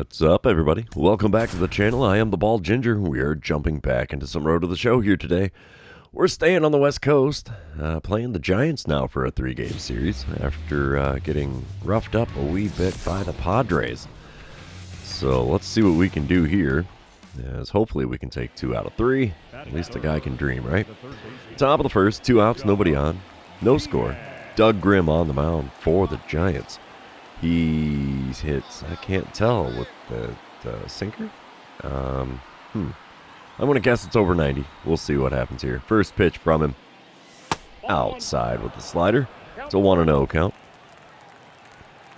What's up, everybody? Welcome back to the channel. I am the Bald Ginger. We are jumping back into some Road to the Show here today. We're staying on the West Coast, playing the Giants now for a 3-game series after getting roughed up a wee bit by the Padres. So let's see what we can do here, as hopefully we can take 2 out of 3. At least a guy can dream, right? Top of the first, 2 outs, nobody on, no score. Doug Grimm on the mound for the Giants. He hits, I can't tell, with the sinker. I'm going to guess it's over 90. We'll see what happens here. First pitch from him. Outside with the slider. It's a 1-0 count.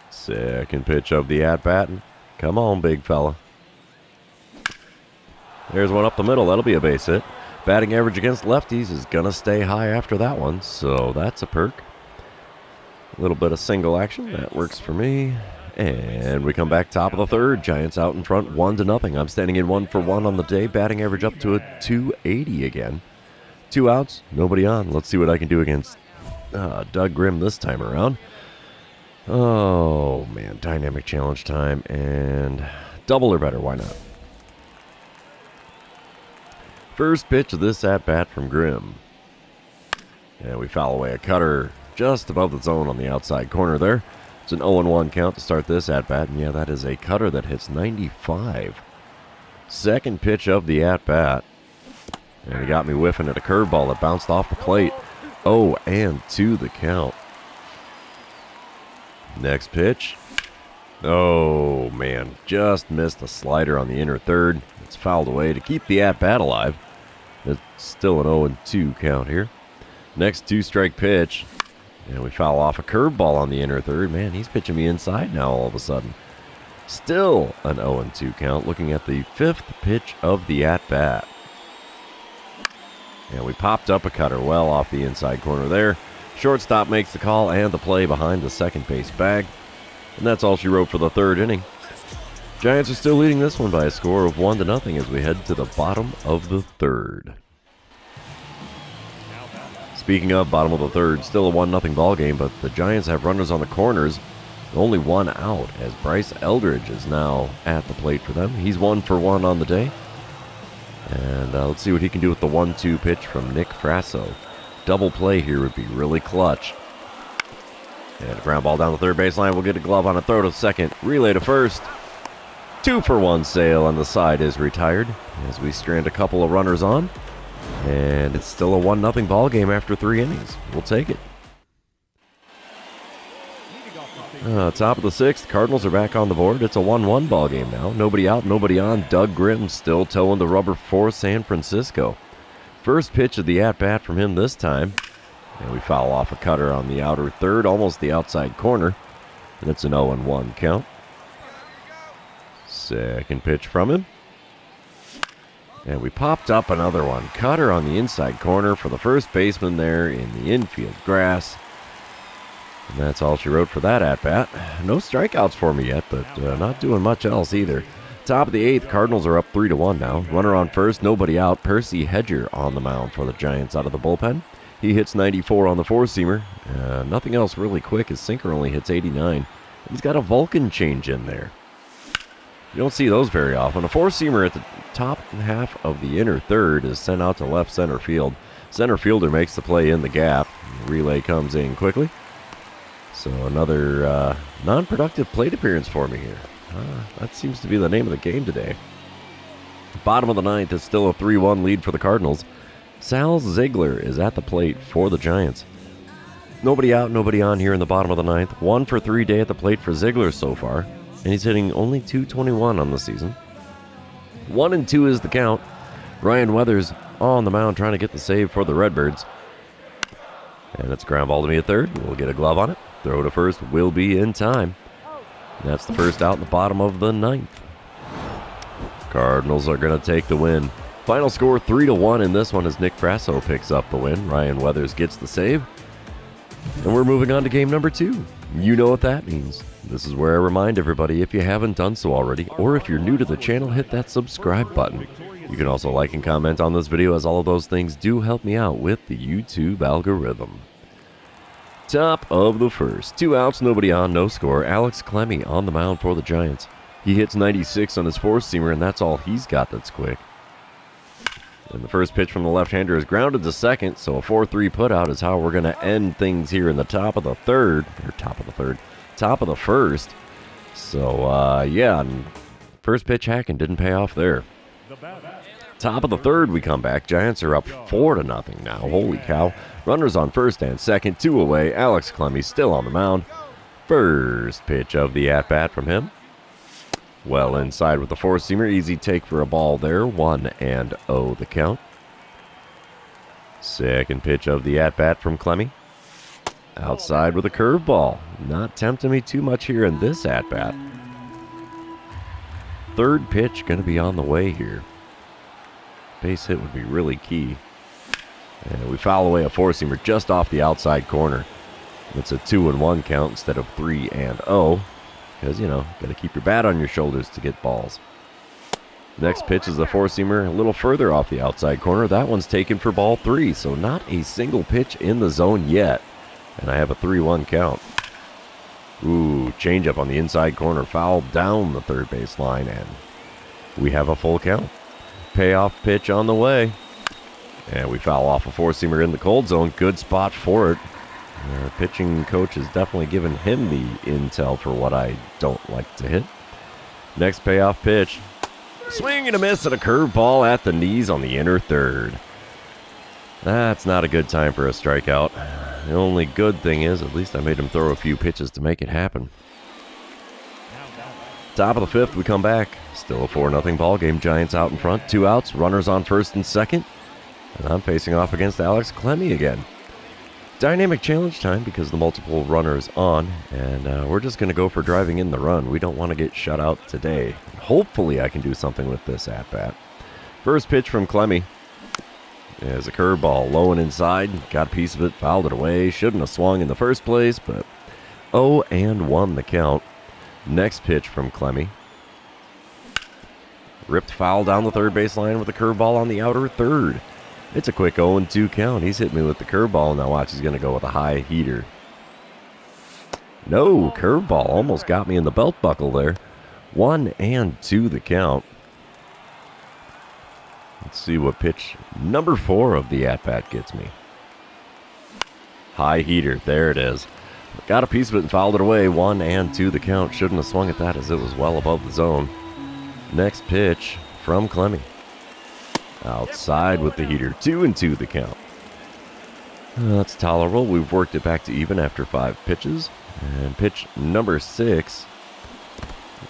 Second pitch of the at-bat. Come on, big fella. There's one up the middle. That'll be a base hit. Batting average against lefties is going to stay high after that one, so that's a perk. A little bit of single action. That works for me. And we come back top of the third. Giants out in front 1-0. I'm standing in 1-for-1 on the day. Batting average up to a 280 again. 2 outs. Nobody on. Let's see what I can do against Doug Grimm this time around. Oh, man. Dynamic challenge time. And double or better. Why not? First pitch of this at-bat from Grimm. And we foul away a cutter just above the zone on the outside corner there. It's an 0-1 count to start this at-bat, and yeah, that is a cutter that hits 95. Second pitch of the at-bat, and he got me whiffing at a curveball that bounced off the plate. 0-2 the count. Next pitch. Oh, man, just missed a slider on the inner third. It's fouled away to keep the at-bat alive. It's still an 0-2 count here. Next 2-strike pitch. And we foul off a curveball on the inner third. Man, he's pitching me inside now all of a sudden. Still an 0-2 count. Looking at the 5th pitch of the at-bat. And we popped up a cutter well off the inside corner there. Shortstop makes the call and the play behind the second base bag. And that's all she wrote for the third inning. Giants are still leading this one by a score of 1-0 as we head to the bottom of the third. Speaking of bottom of the third, still a 1-0 ball game, but the Giants have runners on the corners. Only 1 out as Bryce Eldridge is now at the plate for them. He's 1-for-1 on the day. And let's see what he can do with the 1-2 pitch from Nick Frasso. Double play here would be really clutch. And a ground ball down the third baseline. We'll get a glove on a throw to second. Relay to first. 2-for-1 sale on the side is retired as we strand a couple of runners on. And it's still a 1-0 ball game after 3 innings. We'll take it. Top of the 6th, Cardinals are back on the board. It's a 1-1 ball game now. Nobody out, nobody on. Doug Grimm still towing the rubber for San Francisco. First pitch of the at-bat from him this time. And we foul off a cutter on the outer third, almost the outside corner. And it's an 0-1 count. Second pitch from him. And we popped up another one. Cutter on the inside corner for the first baseman there in the infield grass. And that's all she wrote for that at-bat. No strikeouts for me yet, but not doing much else either. Top of the 8th, Cardinals are up 3-1 now. Runner on first, nobody out. Percy Hedger on the mound for the Giants out of the bullpen. He hits 94 on the four-seamer. Nothing else really quick. His sinker only hits 89. He's got a Vulcan change in there. You don't see those very often. A four-seamer at the top half of the inner third is sent out to left center field. Center fielder makes the play in the gap. The relay comes in quickly. So another non-productive plate appearance for me here. That seems to be the name of the game today. Bottom of the 9th is still a 3-1 lead for the Cardinals. Sal Ziegler is at the plate for the Giants. Nobody out, nobody on here in the bottom of the 9th. 1-for-3 day at the plate for Ziegler so far. And he's hitting only .221 on the season. 1-2 is the count. Ryan Weathers on the mound trying to get the save for the Redbirds. And it's a ground ball to me at third. We'll get a glove on it. Throw to first will be in time. And that's the first out in the bottom of the 9th. Cardinals are going to take the win. Final score 3-1 in this one as Nick Frasso picks up the win. Ryan Weathers gets the save. And we're moving on to game number 2. You know what that means. This is where I remind everybody, if you haven't done so already, or if you're new to the channel, hit that subscribe button. You can also like and comment on this video, as all of those things do help me out with the YouTube algorithm. Top of the first. 2 outs, nobody on, no score. Alex Clemmie on the mound for the Giants. He hits 96 on his four-seamer, and that's all he's got that's quick. And the first pitch from the left-hander is grounded to second, so a 4-3 putout is how we're going to end things here in the top of the first. So, yeah, first pitch hacking didn't pay off there. Top of the third, we come back. Giants are up 4-0 now. Holy cow. Runners on first and second, 2 away. Alex Clemmie still on the mound. First pitch of the at-bat from him. Well inside with the four-seamer. Easy take for a ball there. 1-0 the count. Second pitch of the at-bat from Clemmie. Outside with a curveball. Not tempting me too much here in this at-bat. Third pitch going to be on the way here. Base hit would be really key. And we foul away a four-seamer just off the outside corner. It's a 2-1 count instead of 3-0. Because, you know, got to keep your bat on your shoulders to get balls. Next pitch is the four-seamer a little further off the outside corner. That one's taken for ball 3, so not a single pitch in the zone yet. And I have a 3-1 count. Ooh, changeup on the inside corner. Foul down the third base line, and we have a full count. Payoff pitch on the way. And we foul off a four-seamer in the cold zone. Good spot for it. Our pitching coach has definitely given him the intel for what I don't like to hit. Next payoff pitch. Swing and a miss and a curveball at the knees on the inner third. That's not a good time for a strikeout. The only good thing is at least I made him throw a few pitches to make it happen. Top of the fifth, we come back. Still a 4-0 ball game. Giants out in front. 2 outs. Runners on first and second. And I'm facing off against Alex Clemmie again. Dynamic challenge time because the multiple runners on. And we're just going to go for driving in the run. We don't want to get shut out today. Hopefully I can do something with this at-bat. First pitch from Clemmie is a curveball. Low and inside. Got a piece of it. Fouled it away. Shouldn't have swung in the first place. But 0-1 the count. Next pitch from Clemmie. Ripped foul down the third base line with a curveball on the outer third. It's a quick 0-2 count. He's hit me with the curveball. Now watch, he's going to go with a high heater. No, curveball almost got me in the belt buckle there. 1-2 the count. Let's see what pitch number 4 of the at-bat gets me. High heater. There it is. Got a piece of it and fouled it away. 1-2 the count. Shouldn't have swung at that as it was well above the zone. Next pitch from Clemmie. Outside with the heater. 2-2 the count. That's tolerable. We've worked it back to even after 5 pitches. And pitch number 6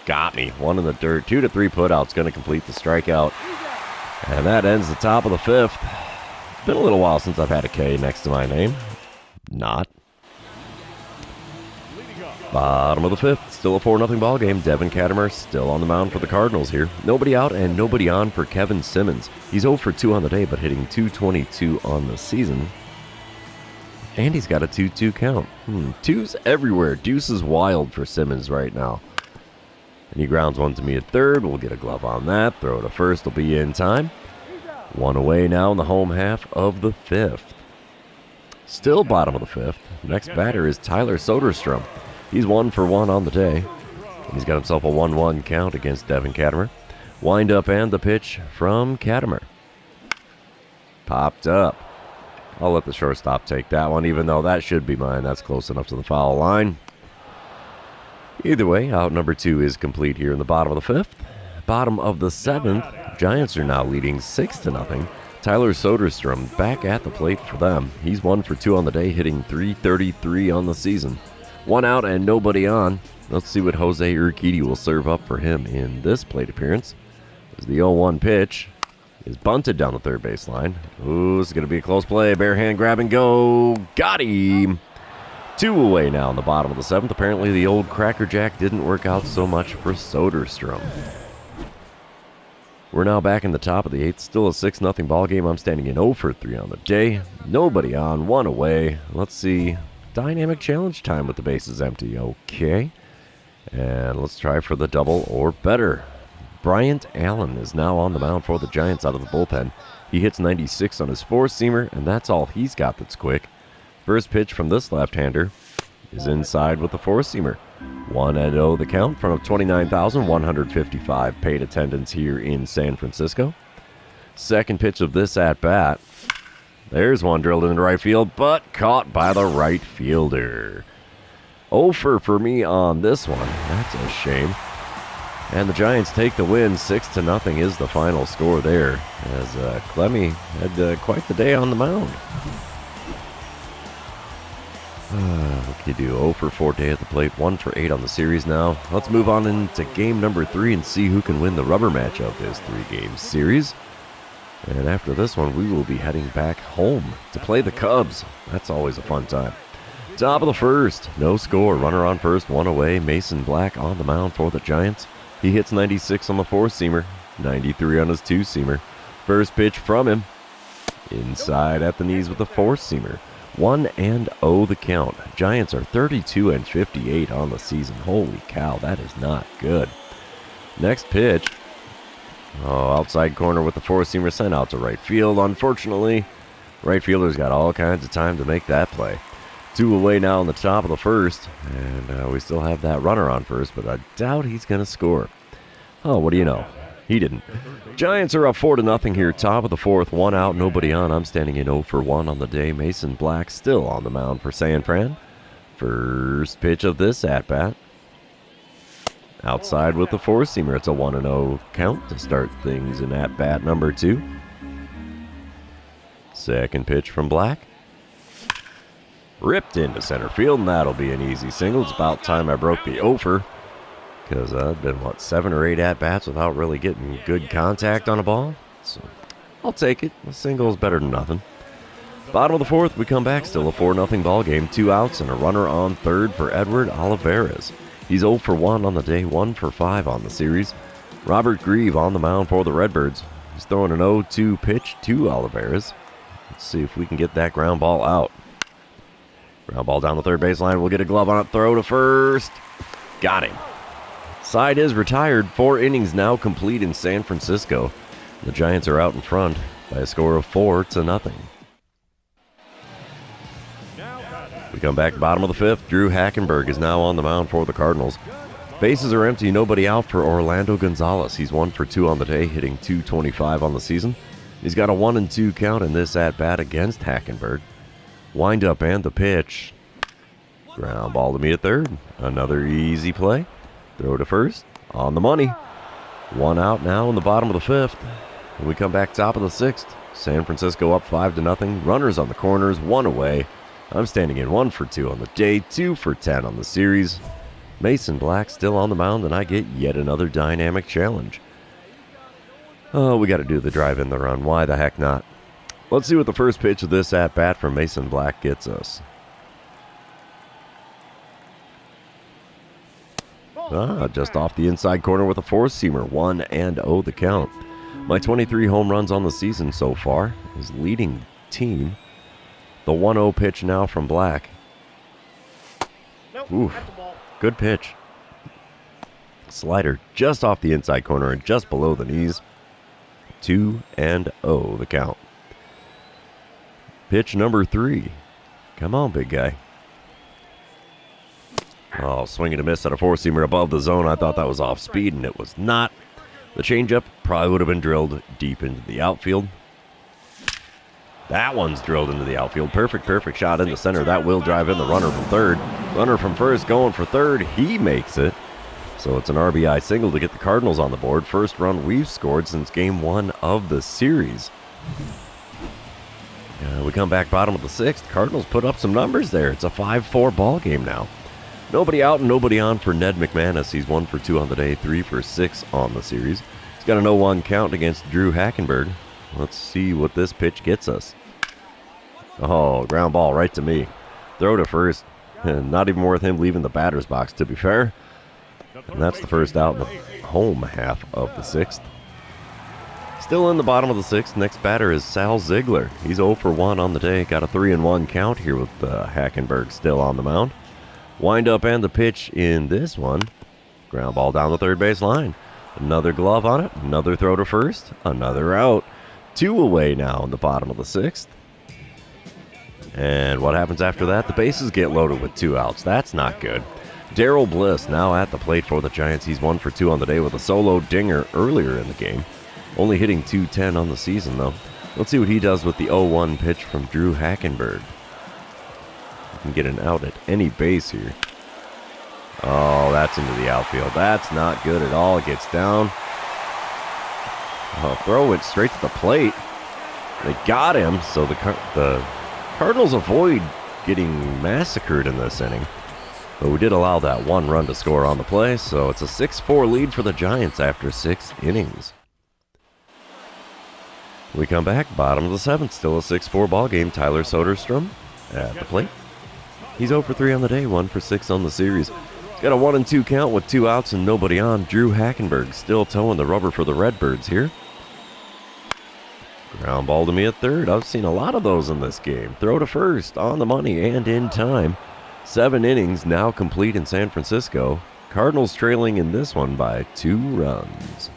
got me. 1 in the dirt. 2 to 3 putouts. Going to complete the strikeout. And that ends the top of the 5th. It's been a little while since I've had a K next to my name. Not. Bottom of the 5th, still a 4-0 ball game. Devin Kattemer still on the mound for the Cardinals here. Nobody out and nobody on for Kevin Simmons. He's 0 for 2 on the day, but hitting .222 on the season. And he's got a 2-2 count. Twos everywhere. Deuce is wild for Simmons right now. And he grounds one to me at third. We'll get a glove on that. Throw to first. Will be in time. 1 away now in the home half of the 5th. Still bottom of the 5th. Next batter is Tyler Soderstrom. He's 1 for 1 on the day. And he's got himself a 1-1 count against Devin Kattemer. Wind up and the pitch from Kattemer. Popped up. I'll let the shortstop take that one, even though that should be mine. That's close enough to the foul line. Either way, out number 2 is complete here in the bottom of the 5th. Bottom of the 7th, Giants are now leading 6-0. Tyler Soderstrom back at the plate for them. He's 1 for 2 on the day, hitting .333 on the season. 1 out and nobody on. Let's see what Jose Urquidy will serve up for him in this plate appearance. As the 0-1 pitch is bunted down the third base line. Ooh, this is going to be a close play. Bare hand grab and go. Got him. 2 away now in the bottom of the 7th. Apparently the old Cracker Jack didn't work out so much for Soderstrom. We're now back in the top of the 8th. Still a 6-0 ball game. I'm standing in 0 for 3 on the day. Nobody on. 1 away. Let's see. Dynamic challenge time with the bases empty. Okay. And let's try for the double or better. Bryant Allen is now on the mound for the Giants out of the bullpen. He hits 96 on his four-seamer, and that's all he's got that's quick. First pitch from this left-hander is inside with the four-seamer. 1-0 the count in front of 29,155 paid attendance here in San Francisco. Second pitch of this at-bat. There's one drilled into right field, but caught by the right fielder. 0 for me on this one. That's a shame. And the Giants take the win. 6-0 is the final score there, as Clemmy had quite the day on the mound. What can you do? 0 for 4 day at the plate, 1 for 8 on the series now. Let's move on into game number 3 and see who can win the rubber match of this 3-game series. And after this one, we will be heading back home to play the Cubs. That's always a fun time. Top of the first, no score. Runner on first, 1 away. Mason Black on the mound for the Giants. He hits 96 on the 4-seamer, 93 on his 2-seamer. First pitch from him, inside at the knees with the 4-seamer. 1-0 the count. Giants are 32-58 on the season. Holy cow, that is not good. Next pitch. Outside corner with the 4-seamer sent out to right field. Unfortunately, right fielder's got all kinds of time to make that play. 2 away now in the top of the first, and we still have that runner on first, but I doubt he's going to score. Oh, what do you know? He didn't. Giants are up 4-0 here, top of the fourth, 1 out, nobody on. I'm standing in 0 for 1 on the day. Mason Black still on the mound for San Fran. First pitch of this at-bat. Outside with the 4-seamer. It's a 1-0 count to start things in at-bat number 2. Second pitch from Black. Ripped into center field, and that'll be an easy single. It's about time I broke the over, because I've been, 7 or 8 at-bats without really getting good contact on a ball. So I'll take it. A single is better than nothing. Bottom of the fourth, we come back. Still a 4-0 ball game. 2 outs and a runner on third for Edward Olivares. He's 0 for 1 on the day, 1 for 5 on the series. Robert Grieve on the mound for the Redbirds. He's throwing an 0-2 pitch to Olivares. Let's see if we can get that ground ball out. Ground ball down the third baseline. We'll get a glove on it. Throw to first. Got him. Side is retired. 4 innings now complete in San Francisco. The Giants are out in front by a score of 4-0. We come back bottom of the fifth. Drew Hackenberg is now on the mound for the Cardinals. Bases are empty. Nobody out for Orlando Gonzalez. He's 1 for 2 on the day, hitting .225 on the season. He's got a 1-2 count in this at-bat against Hackenberg. Wind up and the pitch. Ground ball to me at third. Another easy play. Throw to first. On the money. 1 out now in the bottom of the fifth. When we come back top of the sixth. San Francisco up 5-0. Runners on the corners. 1 away. I'm standing in 1 for 2 on the day. 2 for 10 on the series. Mason Black still on the mound, and I get yet another dynamic challenge. Oh, we got to do the drive in the run. Why the heck not? Let's see what the first pitch of this at-bat from Mason Black gets us. Just off the inside corner with a 4-seamer. 1-0 the count. My 23 home runs on the season so far. His leading team. The 1-0 pitch now from Black. Oof. Good pitch. Slider just off the inside corner and just below the knees. 2-0 the count. Pitch number 3. Come on, big guy. Oh, swing and a miss at a 4-seamer above the zone. I thought that was off speed, and it was not. The changeup probably would have been drilled deep into the outfield. That one's drilled into the outfield. Perfect shot in the center. That will drive in the runner from third. Runner from first going for third. He makes it. So it's an RBI single to get the Cardinals on the board. First run we've scored since game 1 of the series. We come back bottom of the sixth. Cardinals put up some numbers there. It's a 5-4 ball game now. Nobody out and nobody on for Ned McManus. He's 1 for 2 on the day, 3 for 6 on the series. He's got an 0-1 count against Drew Hackenberg. Let's see what this pitch gets us. Oh, ground ball right to me. Throw to first. Not even worth him leaving the batter's box, to be fair. And that's the first out in the home half of the sixth. Still in the bottom of the sixth. Next batter is Sal Ziegler. He's 0 for 1 on the day. Got a 3-1 count here with Hackenberg still on the mound. Wind up and the pitch in this one. Ground ball down the third base line. Another glove on it. Another throw to first. Another out. 2 away now in the bottom of the sixth. And what happens after that? The bases get loaded with 2 outs. That's not good. Darrell Bliss now at the plate for the Giants. He's 1 for 2 on the day with a solo dinger earlier in the game. Only hitting .210 on the season, though. Let's see what he does with the 0-1 pitch from Drew Hackenberg. He can get an out at any base here. Oh, that's into the outfield. That's not good at all. It gets down. Throw it straight to the plate. They got him, so the Cardinals avoid getting massacred in this inning. But we did allow that 1 run to score on the play, so it's a 6-4 lead for the Giants after 6 innings. We come back, bottom of the 7th, still a 6-4 ball game. Tyler Soderstrom at the plate. He's 0 for 3 on the day, 1 for 6 on the series. He's got a 1-2 count with 2 outs and nobody on. Drew Hackenberg still towing the rubber for the Redbirds here. Ground ball to me at third. I've seen a lot of those in this game. Throw to first, on the money and in time. 7 innings now complete in San Francisco. Cardinals trailing in this one by 2 runs.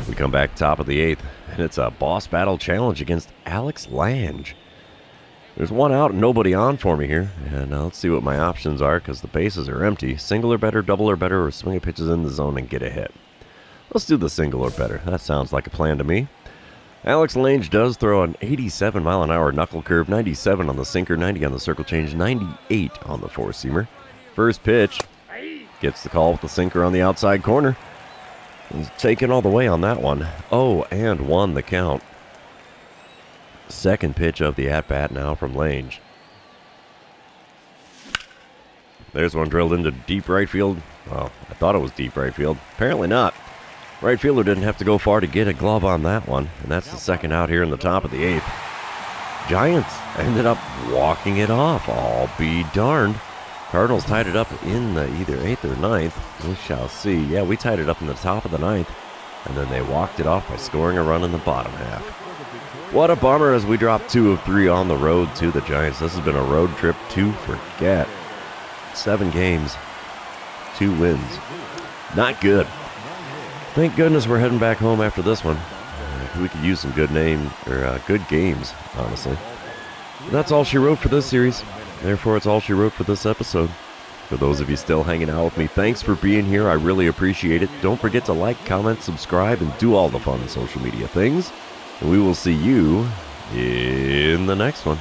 We come back top of the 8th, and it's a boss battle challenge against Alex Lange. There's 1 out and nobody on for me here, and let's see what my options are because the bases are empty. Single or better, double or better, or swing a pitches in the zone and get a hit. Let's do the single or better. That sounds like a plan to me. Alex Lange does throw an 87-mile-an-hour knuckle curve, 97 on the sinker, 90 on the circle change, 98 on the four-seamer. First pitch gets the call with the sinker on the outside corner. He's taken all the way on that one. 0-1 the count. Second pitch of the at-bat now from Lange. There's one drilled into deep right field. Well, I thought it was deep right field. Apparently not. Right fielder didn't have to go far to get a glove on that one. And that's the second out here in the top of the 8th. Giants ended up walking it off. I'll be darned. Cardinals tied it up in the either 8th or 9th. We shall see. Yeah, we tied it up in the top of the 9th. And then they walked it off by scoring a run in the bottom half. What a bummer as we drop 2 of 3 on the road to the Giants. This has been a road trip to forget. 7 games, 2 wins. Not good. Thank goodness we're heading back home after this one. We could use some good games, honestly. But that's all she wrote for this series. Therefore, it's all she wrote for this episode. For those of you still hanging out with me, thanks for being here. I really appreciate it. Don't forget to like, comment, subscribe, and do all the fun social media things. And we will see you in the next one.